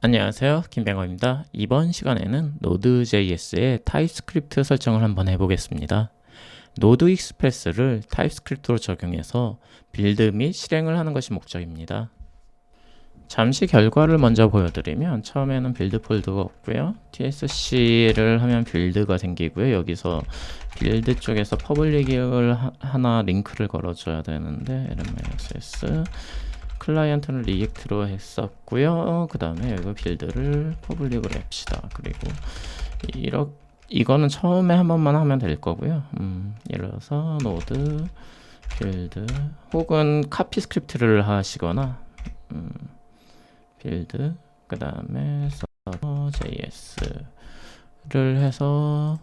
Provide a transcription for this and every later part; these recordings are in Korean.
안녕하세요, 김병호입니다. 이번 시간에는 Node.js의 타입스크립트 설정을 한번 해보겠습니다. 노드 익스프레스를 타입스크립트로 적용해서 빌드 및 실행을 하는 것이 목적입니다. 잠시 결과를 먼저 보여드리면 처음에는 빌드 폴더가 없고요. tsc를 하면 빌드가 생기고요. 여기서 빌드 쪽에서 퍼블릭을 하나 링크를 걸어줘야 되는데 lm-s 클라이언트는 리액트로 했었고요. 그 다음에 여기 빌드를 퍼블릭을 합시다. 그리고 이거는 처음에 한 번만 하면 될 거고요. 예를 들어서 노드 빌드 혹은 카피 스크립트를 하시거나 빌드 그 다음에 서버 JS를 해서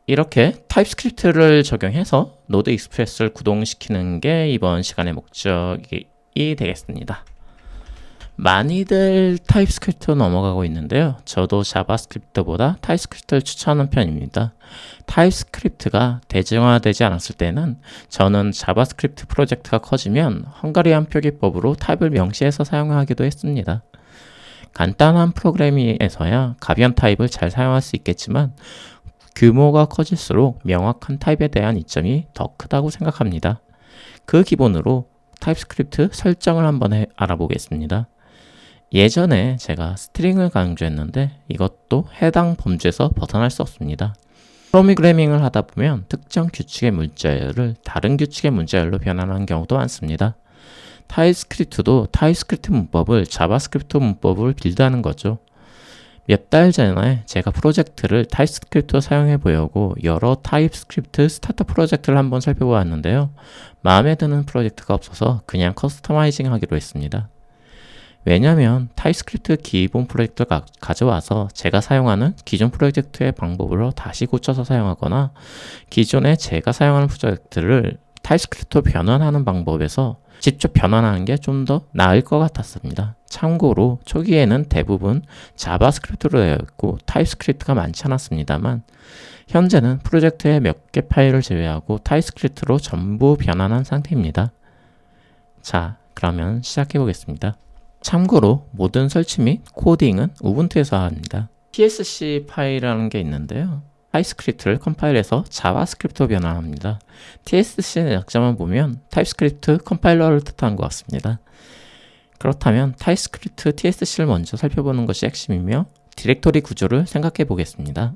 이렇게 타입스크립트를 적용해서 노드 익스프레스를 구동시키는 게 이번 시간의 목적이 되겠습니다. 많이들 타입스크립트로 넘어가고 있는데요. 저도 자바스크립트보다 타입스크립트를 추천하는 편입니다. 타입스크립트가 대중화되지 않았을 때는 저는 자바스크립트 프로젝트가 커지면 헝가리안 표기법으로 타입을 명시해서 사용하기도 했습니다. 간단한 프로그램에서야 가변 타입을 잘 사용할 수 있겠지만 규모가 커질수록 명확한 타입에 대한 이점이 더 크다고 생각합니다. 그 기본으로 타입스크립트 설정을 한번 알아보겠습니다. 예전에 제가 스트링을 강조했는데 이것도 해당 범주에서 벗어날 수 없습니다. 프로그래밍을 하다 보면 특정 규칙의 문자열을 다른 규칙의 문자열로 변환하는 경우도 많습니다. 타입스크립트도 타입스크립트 문법을 자바스크립트 문법을 빌드하는 거죠. 몇 달 전에 제가 프로젝트를 타입스크립트로 사용해 보려고 여러 타입스크립트 스타터 프로젝트를 한번 살펴보았는데요. 마음에 드는 프로젝트가 없어서 그냥 커스터마이징 하기로 했습니다. 왜냐하면 타입스크립트 기본 프로젝트를 가져와서 제가 사용하는 기존 프로젝트의 방법으로 다시 고쳐서 사용하거나 기존에 제가 사용하는 프로젝트를 타입스크립트로 변환하는 방법에서 직접 변환하는 게 좀 더 나을 것 같았습니다. 참고로 초기에는 대부분 자바스크립트로 되어 있고 타입스크립트가 많지 않았습니다만 현재는 프로젝트의 몇 개 파일을 제외하고 타입스크립트로 전부 변환한 상태입니다. 자, 그러면 시작해 보겠습니다. 참고로 모든 설치 및 코딩은 우분투에서 합니다. tsc 파일이라는 게 있는데요. 타입스크립트를 컴파일해서 자바스크립트로 변환합니다. tsc의 약자만 보면 타입스크립트 컴파일러를 뜻하는 것 같습니다. 그렇다면 타입스크립트 tsc를 먼저 살펴보는 것이 핵심이며 디렉토리 구조를 생각해 보겠습니다.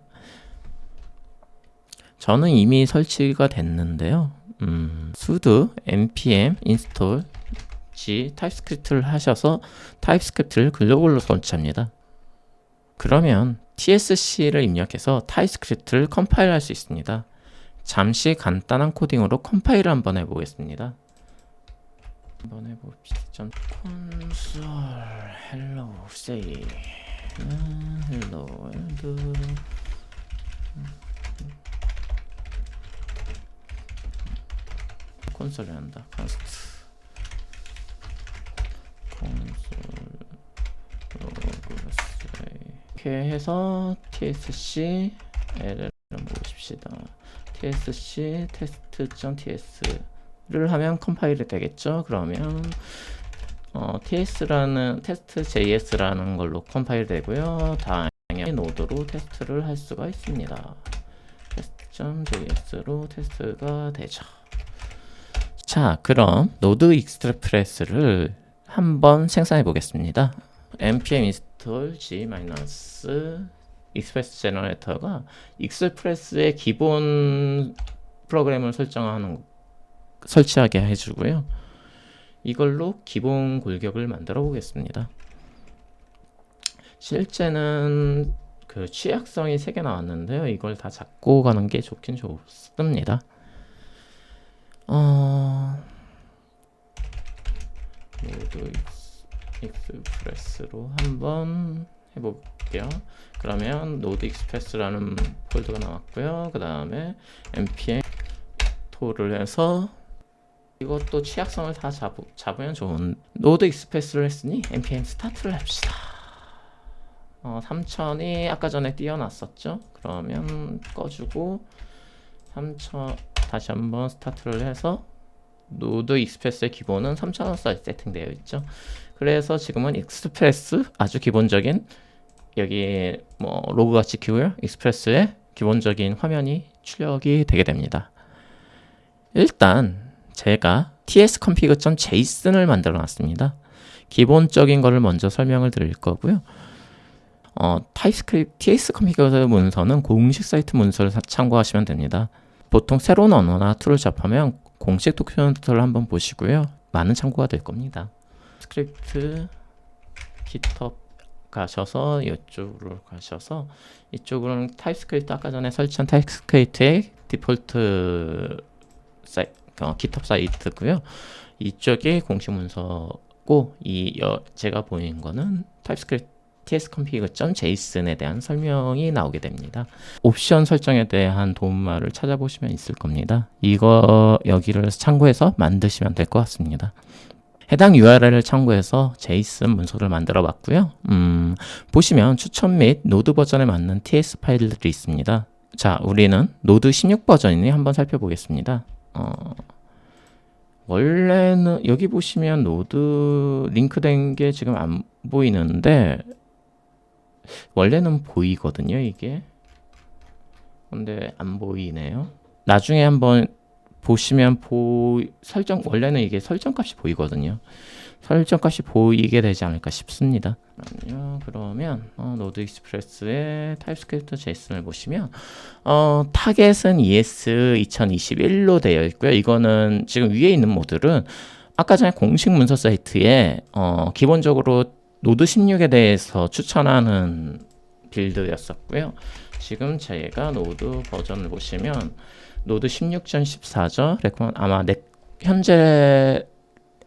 저는 이미 설치가 됐는데요. sudo npm install g 타입스크립트를 하셔서 타입스크립트를 글로벌로 설치합니다. 그러면 tsc를 입력해서 타입스크립트를 컴파일할 수 있습니다. 잠시 간단한 코딩으로 컴파일을 한번 해보겠습니다. 한번 해봅시다. console hello say hello world 콘솔을 한다. console 이렇게 해서 tsc l을 보십시다. tsc test.ts를 하면 컴파일이 되겠죠. 그러면 ts라는 test.js라는 걸로 컴파일 되고요. 당연히 노드로 테스트를 할 수가 있습니다. test.js로 테스트가 되죠. 자, 그럼 노드 익스프레스를 한번 생성해 보겠습니다. npm install g 익스프레스 제너레이터가 익스프레스의 기본 프로그램을 설치하게 해주고요. 이걸로 기본 골격을 만들어 보겠습니다. 실제는 그 취약성이 3개 나왔는데요. 이걸 다 잡고 가는 게 좋긴 좋습니다. 노드 익스프레스로 한번 해볼게요. 그러면 노드 익스프레스라는 폴더가 나왔고요. 그 다음에 npm 토를 해서 이것도 취약성을 다 잡으면 좋은 노드 익스프레스를 했으니 npm 스타트를 합시다. 3000이 아까 전에 띄워놨었죠. 그러면 꺼주고 3000 다시 한번 스타트를 해서 노드 익스프레스의 기본은 3000원짜리 세팅되어 있죠. 그래서 지금은 익스프레스 아주 기본적인 여기 뭐 로그가 찍히고요. 익스프레스의 기본적인 화면이 출력이 되게 됩니다. 일단 제가 tsconfig.json을 만들어 놨습니다. 기본적인 거를 먼저 설명을 드릴 거고요. 타입스크립트 tsconfig 문서는 공식 사이트 문서를 참고하시면 됩니다. 보통 새로운 언어나 툴을 접하면 공식 도큐멘트를 한번 보시고요. 많은 참고가 될 겁니다. 스크립트 GitHub 가셔서 이쪽으로 가셔서 이쪽으로는 타입스크립트 아까 전에 설치한 타입스크립트의 디폴트 GitHub 사이트고요. 이쪽이 공식 문서고 제가 보인 거는 타입스크립트 tsconfig.json에 대한 설명이 나오게 됩니다. 옵션 설정에 대한 도움말을 찾아보시면 있을 겁니다. 여기를 참고해서 만드시면 될 것 같습니다. 해당 URL을 참고해서 JSON 문서를 만들어 봤고요. 보시면 추천 및 노드 버전에 맞는 TS 파일들이 있습니다. 자, 우리는 노드 16 버전이니 한번 살펴보겠습니다. 원래는 여기 보시면 노드 링크된 게 지금 안 보이는데 원래는 보이거든요, 이게. 근데 안 보이네요. 나중에 한번 보시면 원래는 이게 설정값이 보이거든요. 설정값이 보이게 되지 않을까 싶습니다. 그러면 노드 익스프레스의 타입스크립트 JSON을 보시면 타겟은 ES 2021로 되어 있고요. 이거는 지금 위에 있는 모듈은 아까 전에 공식 문서 사이트에 기본적으로 노드 16에 대해서 추천하는 빌드였었고요. 지금 제가 노드 버전을 보시면 노드 16.14죠. 아마 현재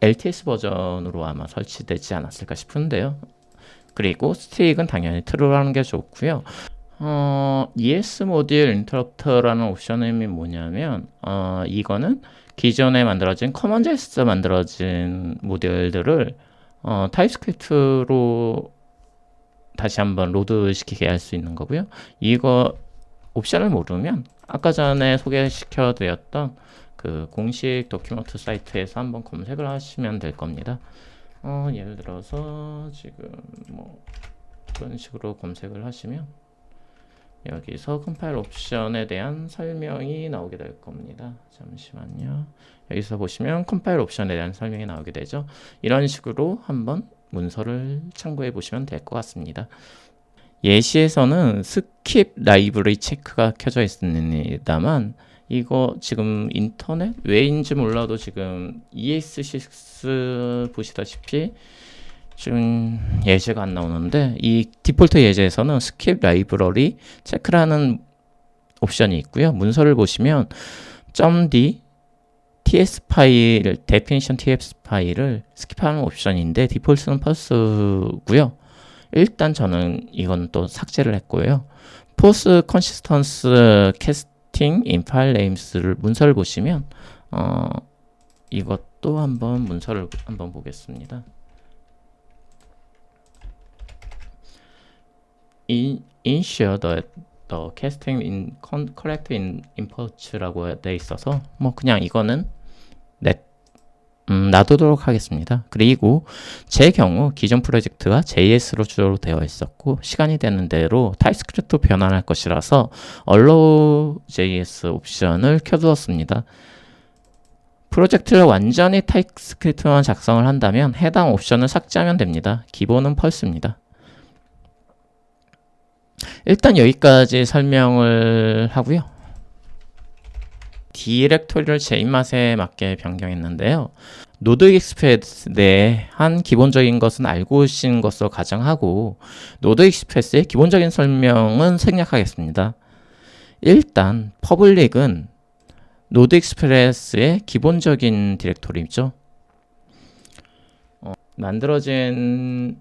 LTS 버전으로 아마 설치되지 않았을까 싶은데요. 그리고 스틱은 당연히 true로 하는 게 좋고요. ES 모듈 인터럽터라는 옵션이 뭐냐면 이거는 기존에 만들어진 커먼JS에서 만들어진 모듈들을 타입스크립트로 다시 한번 로드 시키게 할 수 있는 거고요. 이거 옵션을 모르면 아까 전에 소개시켜 드렸던 그 공식 도큐멘트 사이트에서 한번 검색을 하시면 될 겁니다. 예를 들어서 지금 뭐 그런 식으로 검색을 하시면 여기서 컴파일 옵션에 대한 설명이 나오게 될 겁니다. 잠시만요. 여기서 보시면 컴파일 옵션에 대한 설명이 나오게 되죠. 이런 식으로 한번 문서를 참고해 보시면 될 것 같습니다. 예시에서는 스킵 라이브러리 체크가 켜져 있습니다만 이거 지금 인터넷 왜인지 몰라도 지금 ES6 보시다시피 지금 예제가 안 나오는데 이 디폴트 예제에서는 스킵 라이브러리 체크라는 옵션이 있고요. 문서를 보시면 .d ts 파일, definition ts 파일을 스킵하는 옵션인데 디폴트는 false고요. 일단 저는 이건 또 삭제를 했고요. post consistence casting in file names를 문서를 보시면 이것도 한번 문서를 한번 보겠습니다. ensure that the casting in correct import라고 되어 있어서 뭐 그냥 이거는 놔두도록 하겠습니다. 그리고 제 경우 기존 프로젝트가 JS로 주로 되어 있었고 시간이 되는 대로 타입스크립트 변환할 것이라서 allow JS 옵션을 켜두었습니다. 프로젝트를 완전히 타입스크립트만 작성을 한다면 해당 옵션을 삭제하면 됩니다. 기본은 펄스입니다. 일단 여기까지 설명을 하고요. 디렉토리를 제 입맛에 맞게 변경했는데요. 노드 익스프레스 내에 한 기본적인 것은 알고 오신 것으로 가정하고 노드 익스프레스의 기본적인 설명은 생략하겠습니다. 일단 퍼블릭은 노드 익스프레스의 기본적인 디렉토리죠. 만들어진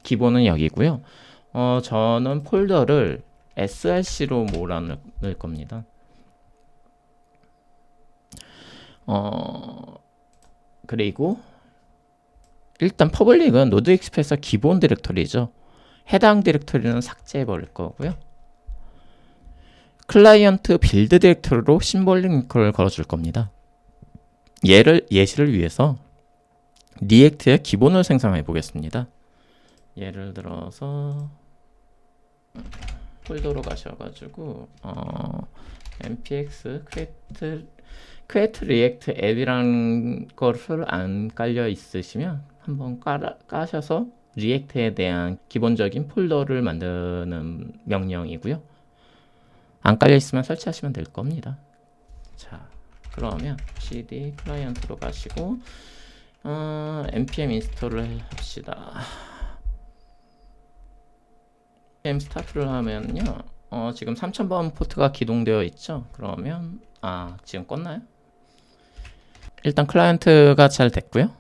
기본은 여기고요. 저는 폴더를 src로 몰아넣을 겁니다. 그리고 일단 퍼블릭은 노드 익스프레스 기본 디렉토리죠. 해당 디렉토리는 삭제해 버릴 거고요. 클라이언트 빌드 디렉토리로 심볼링 링크를 걸어줄 겁니다. 예시를 위해서 리액트의 기본을 생성해 보겠습니다. 예를 들어서 폴더로 가셔가지고 npx create react app이라는 것을 안 깔려 있으시면 한번 까셔서 리액트에 대한 기본적인 폴더를 만드는 명령이고요. 안 깔려 있으면 설치하시면 될 겁니다. 자, 그러면 cd 클라이언트로 가시고 npm 인스톨을 합시다. npm 스타트를 하면요, 지금 3000번 포트가 기동되어 있죠. 그러면 지금 껐나요? 일단 클라이언트가 잘 됐고요.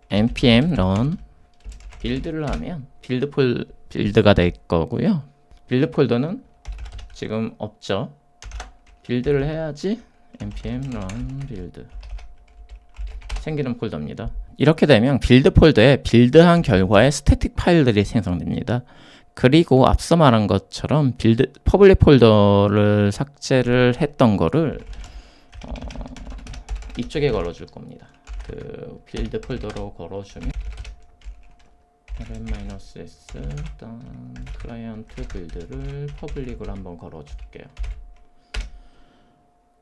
npm run 빌드를 하면 빌드가 될 거고요. 빌드 폴더는 지금 없죠. 빌드를 해야지 npm run 빌드 생기는 폴더입니다. 이렇게 되면 빌드 폴더에 빌드한 결과의 스태틱 파일들이 생성됩니다. 그리고 앞서 말한 것처럼 퍼블릭 폴더를 삭제를 했던 거를 이쪽에 걸어줄 겁니다. 그 빌드 폴더로 걸어주면 rm-s 클라이언트 빌드를 퍼블릭으로 한번 걸어줄게요.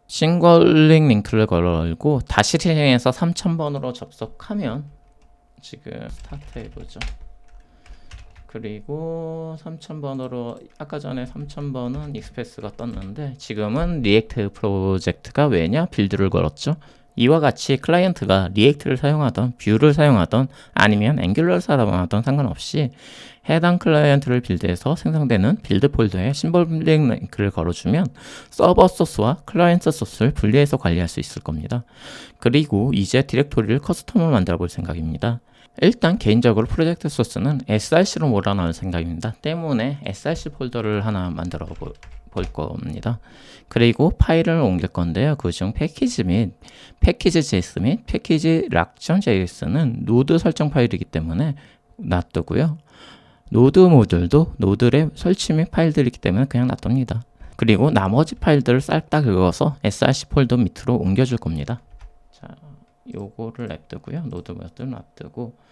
싱글링 링크를 걸고 다시 실행해서 3000번으로 접속하면 지금 스타트 해보죠. 그리고 3000번으로 아까 전에 3000번은 익스프레스가 떴는데 지금은 리액트 프로젝트가 왜냐? 빌드를 걸었죠. 이와 같이 클라이언트가 리액트를 사용하던 뷰를 사용하던 아니면 앵귤러를 사용하던 상관없이 해당 클라이언트를 빌드해서 생성되는 빌드 폴더에 심볼링 링크를 걸어주면 서버 소스와 클라이언트 소스를 분리해서 관리할 수 있을 겁니다. 그리고 이제 디렉토리를 커스텀으로 만들어 볼 생각입니다. 일단 개인적으로 프로젝트 소스는 src로 몰아넣을 생각입니다. 때문에 src 폴더를 하나 만들어 볼 겁니다. 그리고 파일을 옮길 건데요. 그중 패키지 및 패키지.js 및 패키지 락.js는 노드 설정 파일이기 때문에 놔두고요. 노드 모듈도 노드의 설치 및 파일들이기 때문에 그냥 놔둡니다. 그리고 나머지 파일들을 싹 다 긁어서 src 폴더 밑으로 옮겨줄 겁니다. 자, 요거를 놔두고요. 노드 모듈 놔두고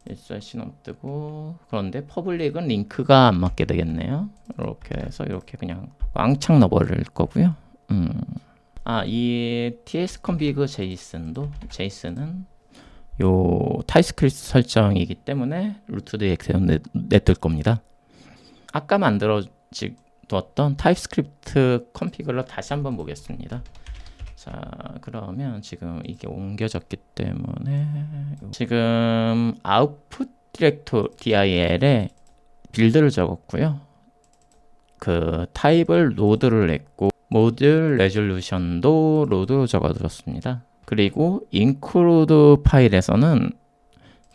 src는 놔두고, 그런데 퍼블릭은 링크가 안 맞게 되겠네요. 이렇게 해서 이렇게 그냥 왕창 넣어버릴 거고요. 이 tsconfig js는 요 타입스크립트 설정이기 때문에 루트드 엑셀로 내둘 겁니다. 아까 만들어두었던 타입스크립트 컨피그를 다시 한번 보겠습니다. 자, 그러면 지금 이게 옮겨졌기 때문에 지금 아웃풋 디렉토리 dir에 빌드를 적었고요. 그 타입을 로드를 했고 모듈 레졸루션도 로드로 적어두었습니다. 그리고 include 파일에서는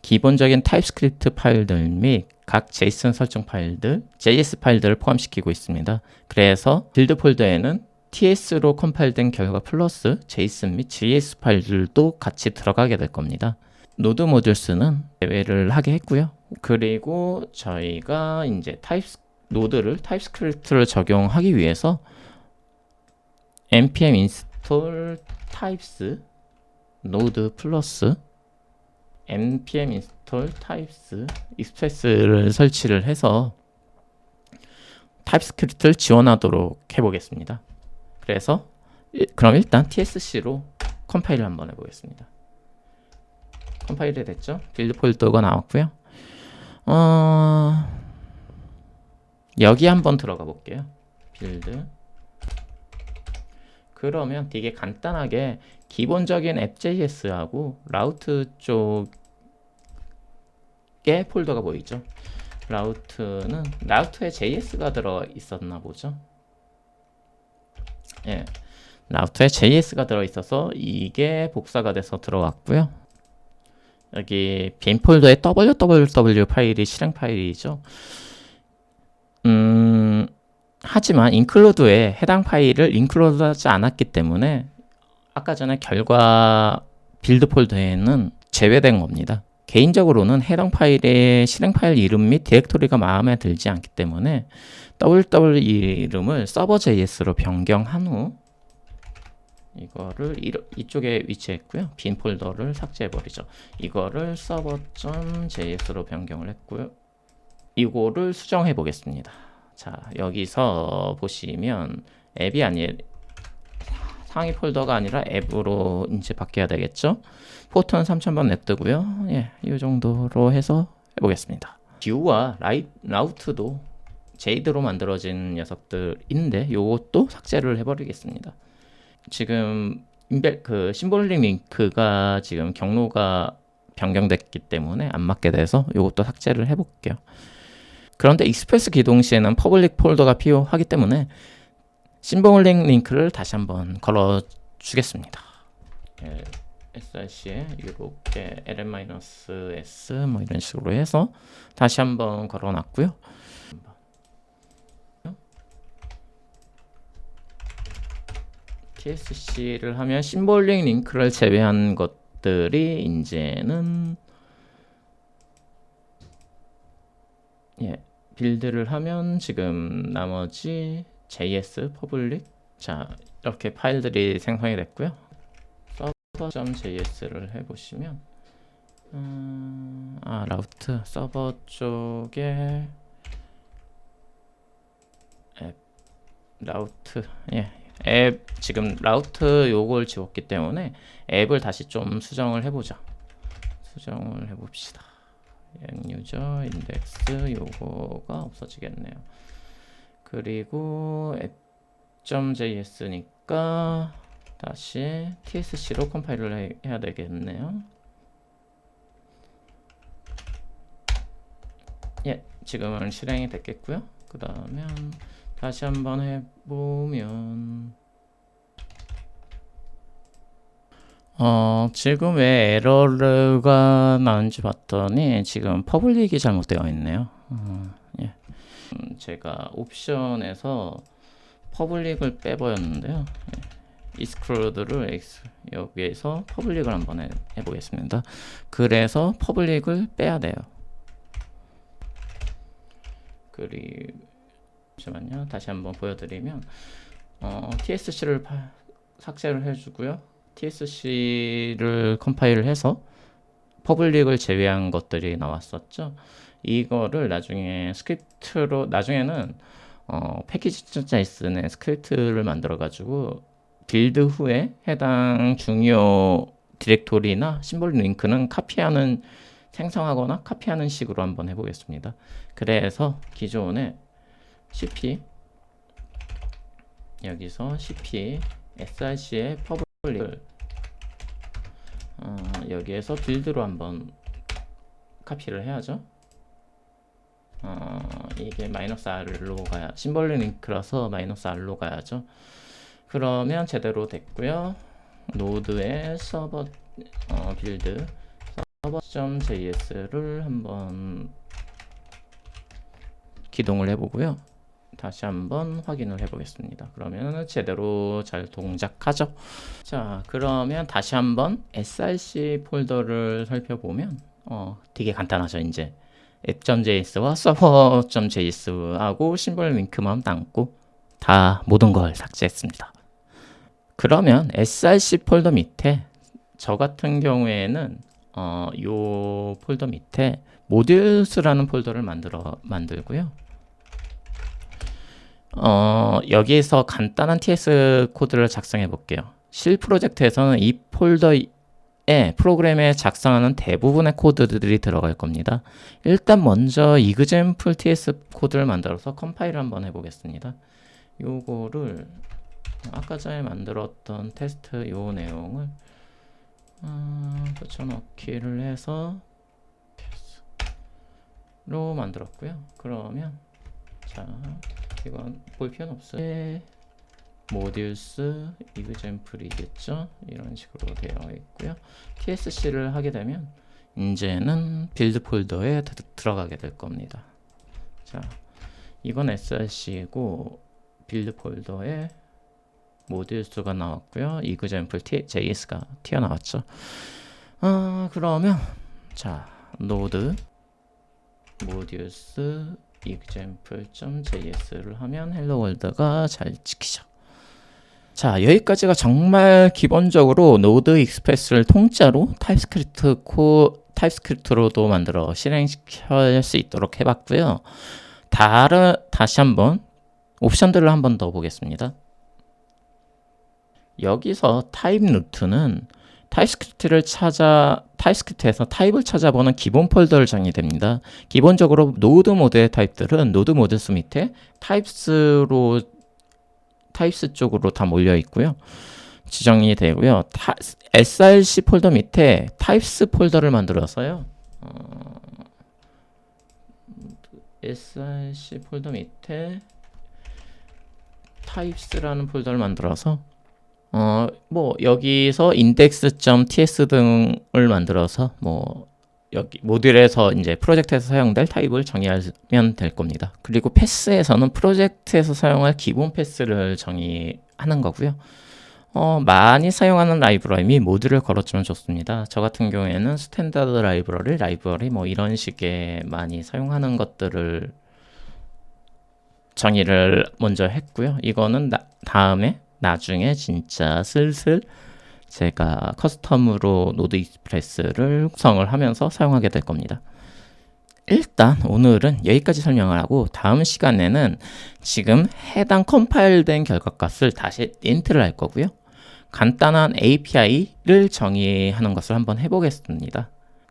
기본적인 타입스크립트 파일들 및 각 JSON 설정 파일들, JS 파일들을 포함시키고 있습니다. 그래서 빌드 폴더에는 TS로 컴파일된 결과 플러스 JSON 및 JS 파일들도 같이 들어가게 될 겁니다. 노드 모듈스는 제외를 하게 했고요. 그리고 저희가 이제 노드를 타입스크립트를 적용하기 위해서 npm install types node 플러스 npm install types express를 설치를 해서 타입스크립트를 지원하도록 해보겠습니다. 그래서 그럼 일단 tsc로 컴파일을 한번 해보겠습니다. 컴파일이 됐죠? 빌드 폴더가 나왔고요. 여기 한번 들어가 볼게요. 빌드. 그러면 되게 간단하게 기본적인 app.js하고 라우트 쪽에 폴더가 보이죠? 라우트에 JS가 들어 있었나 보죠? 예. 라우트에 JS가 들어 있어서 이게 복사가 돼서 들어왔고요. 여기 빈 폴더에 www 파일이 실행 파일이죠. 하지만 include에 해당 파일을 include 하지 않았기 때문에 아까 전에 결과 빌드 폴더에는 제외된 겁니다. 개인적으로는 해당 파일의 실행 파일 이름 및 디렉토리가 마음에 들지 않기 때문에 ww 이름을 server.js로 변경한 후 이거를 이쪽에 위치했고요. 빈 폴더를 삭제해버리죠. 이거를 server.js로 변경을 했고요. 이거를 수정해 보겠습니다. 자, 여기서 보시면 앱이 아니 상위 폴더가 아니라 앱으로 이제 바뀌어야 되겠죠. 포트는 3000번 냅두고요. 예, 이 정도로 해서 해보겠습니다. 뷰와 라우트도 제이드로 만들어진 녀석들인데 요것도 삭제를 해버리겠습니다. 지금 그 심볼링 링크가 지금 경로가 변경됐기 때문에 안 맞게 돼서 요것도 삭제를 해볼게요. 그런데 익스프레스 기동 시에는 퍼블릭 폴더가 필요하기 때문에 심볼링 링크를 다시 한번 걸어 주겠습니다. src에 이렇게 ln-s 뭐 이런 식으로 해서 다시 한번 걸어 놨고요. tsc를 하면 심볼링 링크를 제외한 것들이 이제는 빌드를 하면 지금 나머지 js 퍼블릭 자 이렇게 파일들이 생성이 됐고요. server.js를 해보시면 라우트 서버 쪽에 앱 라우트 앱 지금 라우트 요걸 지웠기 때문에 앱을 다시 좀 수정을 해보자. 수정을 해봅시다. 유저 인덱스 요거가 없어지겠네요. 그리고 app.js니까 다시 tsc로 컴파일을 해야 되겠네요. 지금은 실행이 됐겠고요. 그 다음에 다시 한번 해보면 지금 왜 에러가 나는지 봤더니 지금 퍼블릭이 잘못되어 있네요. 제가 옵션에서 퍼블릭을 빼버렸는데요. exclude를 여기에서 퍼블릭을 한번 해보겠습니다. 그래서 퍼블릭을 빼야 돼요. 그리고 잠시만요. 다시 한번 보여드리면 tsc를 삭제를 해주고요. tsc를 컴파일을 해서 퍼블릭을 제외한 것들이 나왔었죠. 이거를 나중에 스크립트로 나중에는 패키지.js의 스크립트를 만들어 가지고 빌드 후에 해당 중요 디렉토리나 심볼 링크는 생성하거나 카피하는 식으로 한번 해보겠습니다. 그래서 기존에 cp 여기서 cp src의 퍼블릭을 여기에서 빌드로 한번 카피를 해야죠. 이게 -r로 가야 심볼링 링크라서 -r로 가야죠. 그러면 제대로 됐고요. 노드의 서버 빌드 server.js를 한번 기동을 해보고요. 다시 한번 확인을 해보겠습니다. 그러면 제대로 잘 동작하죠. 자, 그러면 다시 한번 src 폴더를 살펴보면 되게 간단하죠. 이제 app.js와 server.js하고 심볼 링크만 남고 다 모든 걸 삭제했습니다. 그러면 src 폴더 밑에 저 같은 경우에는 요 폴더 밑에 모듈스라는 폴더를 만들고요. 여기에서 간단한 TS 코드를 작성해 볼게요. 실 프로젝트에서는 이 폴더에 프로그램에 작성하는 대부분의 코드들이 들어갈 겁니다. 일단 먼저 example TS 코드를 만들어서 컴파일을 한번 해보겠습니다. 요거를 아까 전에 만들었던 테스트 요 내용을 붙여넣기를 해서 로 만들었고요. 그러면 자 이건 볼 필요는 없어요. 모듈스 example이겠죠. 이런 식으로 되어 있고요. tsc를 하게 되면 이제는 빌드 폴더에 들어가게 될 겁니다. 자, 이건 src이고 빌드 폴더에 모듈스가 나왔고요. example js가 튀어나왔죠. 그러면 자 노드 modules example.js를 하면 헬로 월드가 잘 찍히죠. 자, 여기까지가 정말 기본적으로 노드 익스프레스를 통짜로 타입스크립트로도 만들어 실행시킬 수 있도록 해봤고요. 다시 한번 옵션들을 한번 더 보겠습니다. 여기서 타입 루트는 타입스크립트에서 타입을 찾아보는 기본 폴더를 정의됩니다. 기본적으로 노드 모드의 타입들은 노드 모드스 밑에 타입스 쪽으로 다 몰려 있고요. 지정이 되고요. src 폴더 밑에 타입스 폴더를 만들어서요. src 폴더 밑에 타입스라는 폴더를 만들어서 여기서 index.ts 등을 만들어서 여기 모듈에서 이제 프로젝트에서 사용될 타입을 정의하면 될 겁니다. 그리고 패스에서는 프로젝트에서 사용할 기본 패스를 정의하는 거고요. 많이 사용하는 라이브러리 모듈을 걸어주면 좋습니다. 저 같은 경우에는 스탠다드 라이브러리 이런 식의 많이 사용하는 것들을 정의를 먼저 했고요. 이거는 나중에 진짜 슬슬 제가 커스텀으로 노드 익스프레스를 구성을 하면서 사용하게 될 겁니다. 일단 오늘은 여기까지 설명을 하고 다음 시간에는 지금 해당 컴파일된 결과값을 다시 인트를 할 거고요. 간단한 API를 정의하는 것을 한번 해보겠습니다.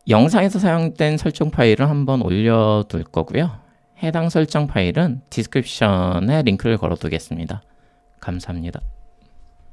영상에서 사용된 설정 파일을 한번 올려둘 거고요. 해당 설정 파일은 디스크립션에 링크를 걸어두겠습니다. 감사합니다.